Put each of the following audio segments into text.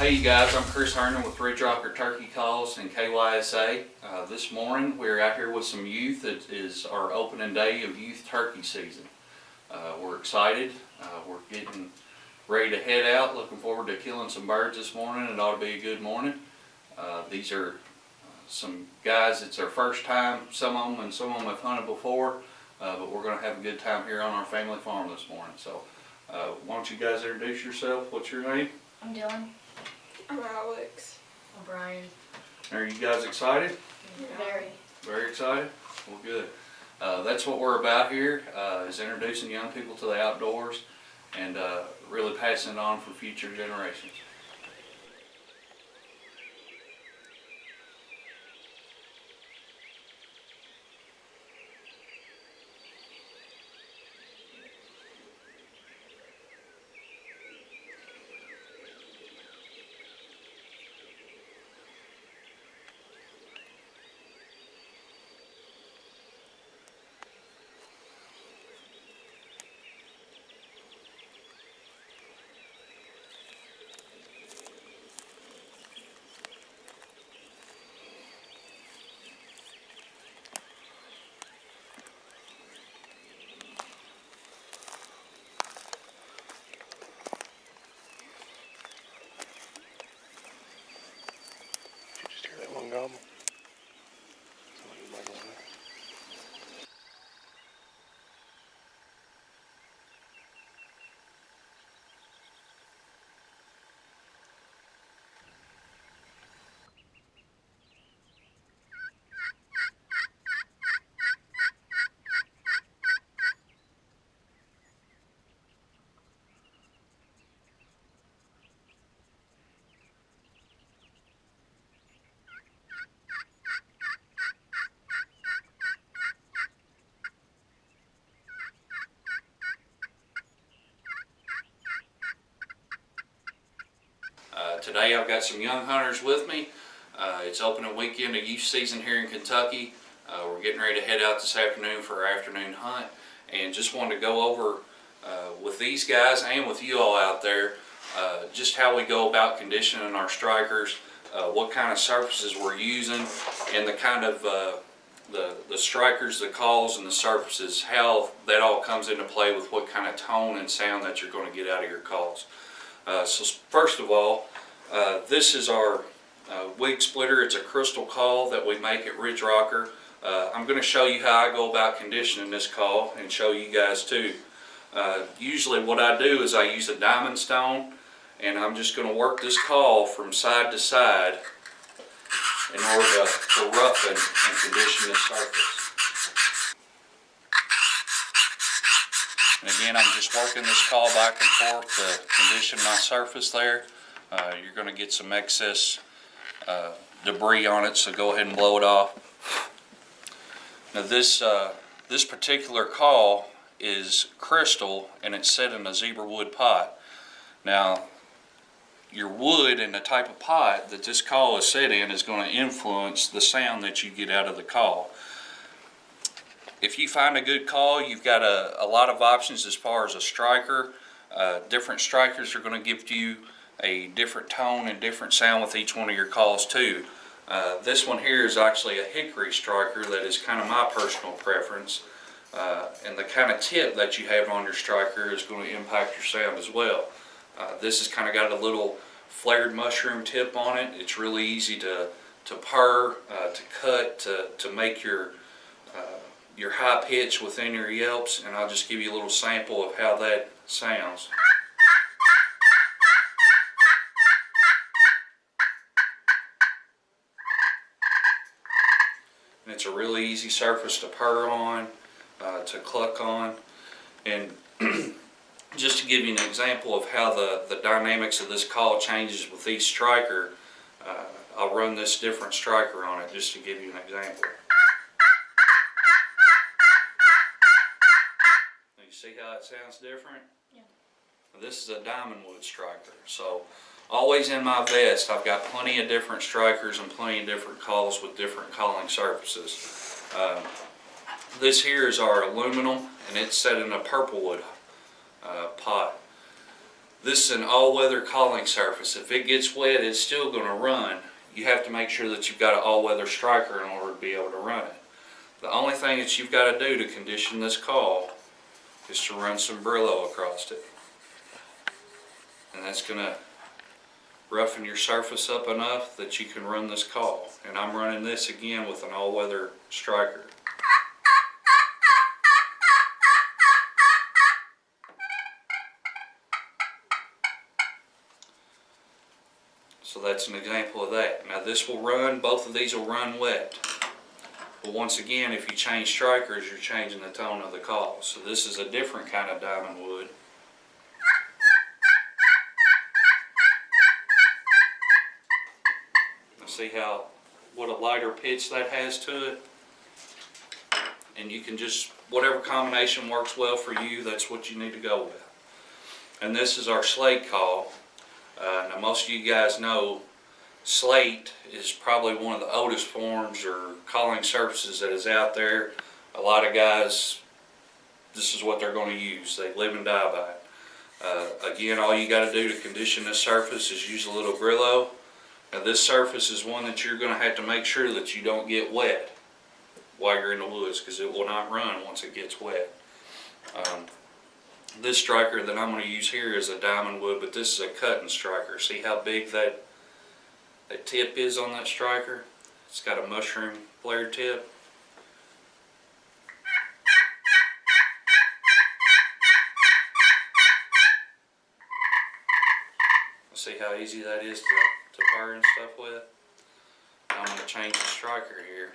Hey you guys, I'm Chris Herndon with Ridge Rocker Turkey Calls and KYSA. This morning we're out here with some youth. It is our opening day of youth turkey season. We're excited. We're getting ready to head out. Looking forward to killing some birds this morning. It ought to be a good morning. These are some guys, it's their first time, some of them, and some of them have hunted before. But we're going to have a good time here on our family farm this morning. So why don't you guys introduce yourself? What's your name? I'm Dylan. I'm Alex. I'm Brian. Are you guys excited? Yeah. Very. Very excited? Well, good. That's what we're about here, is introducing young people to the outdoors and really passing it on for future generations. Did you just hear that one gobble? Today I've got some young hunters with me. It's opening weekend of youth season here in Kentucky. We're getting ready to head out this afternoon for our afternoon hunt, and just wanted to go over with these guys and with you all out there just how we go about conditioning our strikers, what kind of surfaces we're using, and the kind of the strikers, the calls, and the surfaces, how that all comes into play with what kind of tone and sound that you're going to get out of your calls. So first of all, this is our wig splitter. It's a crystal call that we make at Ridge Rocker. I'm going to show you how I go about conditioning this call and show you guys too. Usually what I do is I use a diamond stone, and I'm just going to work this call from side to side in order to roughen and condition this surface. And again, I'm just working this call back and forth to condition my surface there. You're going to get some excess debris on it, so go ahead and blow it off. Now this particular call is crystal, and it's set in a zebra wood pot. Now your wood and the type of pot that this call is set in is going to influence the sound that you get out of the call. If you find a good call, you've got a lot of options as far as a striker. Different strikers are going to give you a different tone and different sound with each one of your calls too. This one here is actually a hickory striker that is kind of my personal preference. And the kind of tip that you have on your striker is going to impact your sound as well. This has kind of got a little flared mushroom tip on it. It's really easy to purr, to cut, to make your high pitch within your yelps, and I'll just give you a little sample of how that sounds. And it's a really easy surface to purr on, to cluck on, and just to give you an example of how the dynamics of this call changes with each striker, I'll run this different striker on it just to give you an example. See how it sounds different? Yeah. This is a diamond wood striker. So always in my vest I've got plenty of different strikers and plenty of different calls with different calling surfaces. This here is our aluminum, and it's set in a purple wood pot. This is an all-weather calling surface. If it gets wet, it's still going to run. You have to make sure that you've got an all-weather striker in order to be able to run it. The only thing that you've got to do to condition this call is to run some Brillo across it. And that's going to roughen your surface up enough that you can run this call. And I'm running this again with an all-weather striker. So that's an example of that. Now this will run, both of these will run wet. But once again, if you change strikers, you're changing the tone of the call. So this is a different kind of diamond wood. Now see how, what a lighter pitch that has to it? And you can just, whatever combination works well for you, that's what you need to go with. And this is our slate call. Now most of you guys know slate is probably one of the oldest forms or calling surfaces that is out there. A lot of guys, this is what they're going to use. They live and die by it. Again, all you got to do to condition this surface is use a little Brillo. Now this surface is one that you're going to have to make sure that you don't get wet while you're in the woods, because it will not run once it gets wet. This striker that I'm going to use here is a diamond wood, but this is a cutting striker. See how big that tip is on that striker? It's got a mushroom flared tip. See how easy that is to burr and stuff with? I'm going to change the striker here.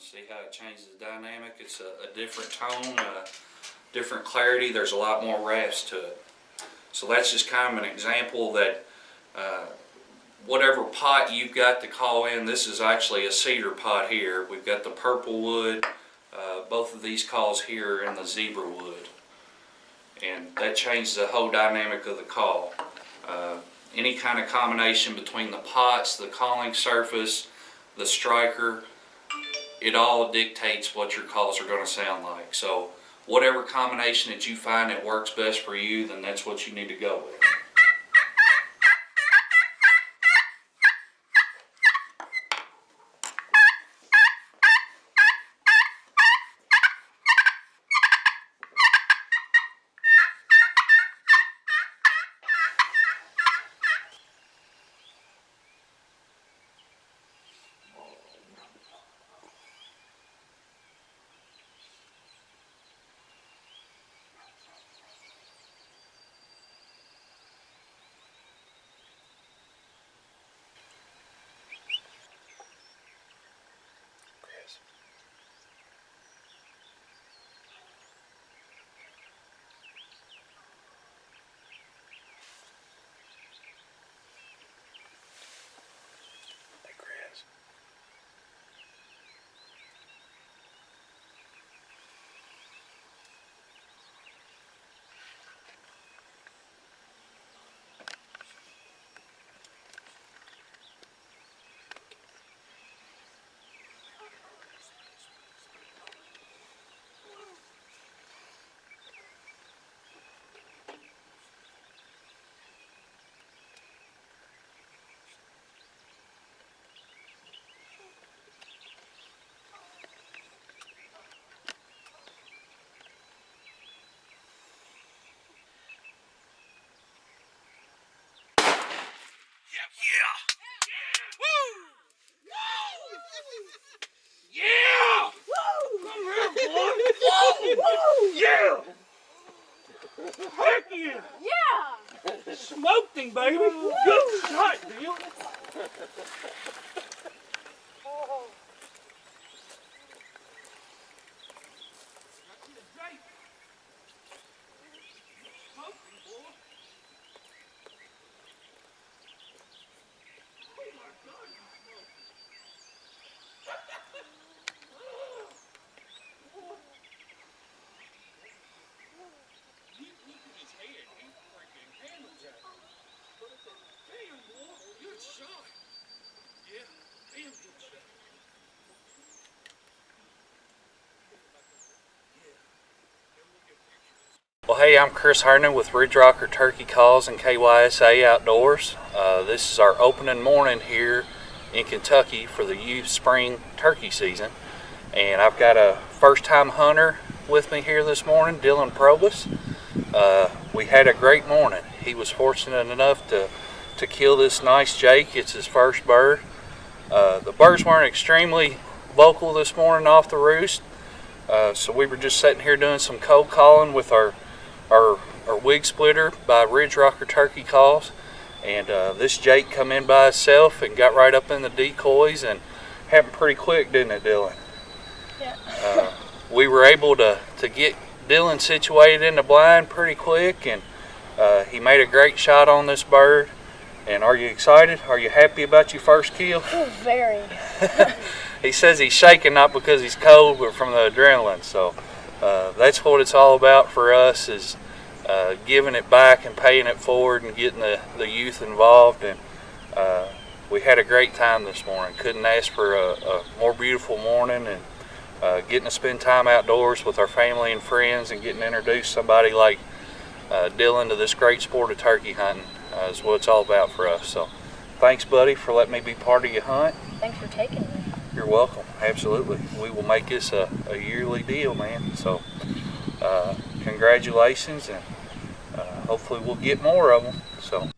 See how it changes the dynamic? It's a different tone, different clarity. There's a lot more rasp to it. So that's just kind of an example that whatever pot you've got to call in, this is actually a cedar pot here. We've got the purple wood. Both of these calls here are in the zebra wood. And that changes the whole dynamic of the call. Any kind of combination between the pots, the calling surface, the striker, it all dictates what your calls are going to sound like. So whatever combination that you find that works best for you, then that's what you need to go with. Well, hey, I'm Chris Herndon with Ridge Rocker Turkey Calls and KYSA Outdoors. This is our opening morning here in Kentucky for the youth spring turkey season. And I've got a first-time hunter with me here this morning, Dylan Probus. We had a great morning. He was fortunate enough to kill this nice jake. It's his first bird. The birds weren't extremely vocal this morning off the roost, so we were just sitting here doing some cold calling with our wig splitter by Ridge Rocker Turkey Calls, and this jake come in by itself and got right up in the decoys, and happened pretty quick, didn't it, Dylan? Yeah. We were able to get Dylan situated in the blind pretty quick, and he made a great shot on this bird. And are you excited? Are you happy about your first kill? Oh, very. He says he's shaking not because he's cold, but from the adrenaline. So that's what it's all about for us, is giving it back and paying it forward and getting the youth involved. And we had a great time this morning. Couldn't ask for a more beautiful morning, and getting to spend time outdoors with our family and friends and getting to introduce somebody like Dylan to this great sport of turkey hunting is what it's all about for us. So thanks, buddy, for letting me be part of your hunt. Thanks for taking me. You're welcome. Absolutely. We will make this a yearly deal, man. So congratulations, and hopefully we'll get more of them. So